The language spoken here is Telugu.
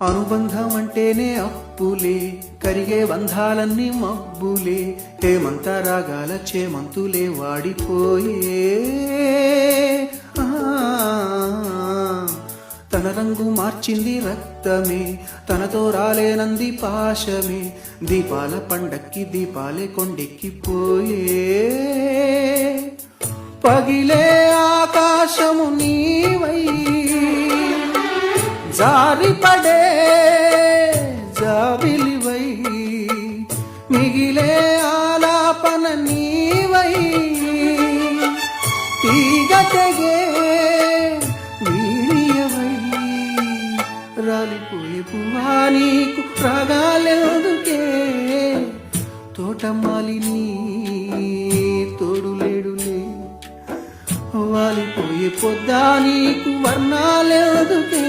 అనుబంధం అంటేనే అప్పులే, కరిగే బంధాలన్నీ మబ్బులే, హేమంత రాగాల చేమంతులే వాడిపోయే. తన రంగు మార్చింది రక్తమే, తనతో రాలేనంది పాశమే, దీపాల పండక్కి దీపాలే కొండెక్కిపోయే. పగిలే ఆకాశము నీవై, జారిపడే జాబిలివై, మిగిలే ఆలాపన నీవై, తీగ తెగే వీడియవై, రాలిపోయే పువ్వా నీకు రాగాలెందుకే, తోటమాలిని తోడులేడులే, వాలిపోయే పొద్దా నీకు వర్ణాలెందుకే.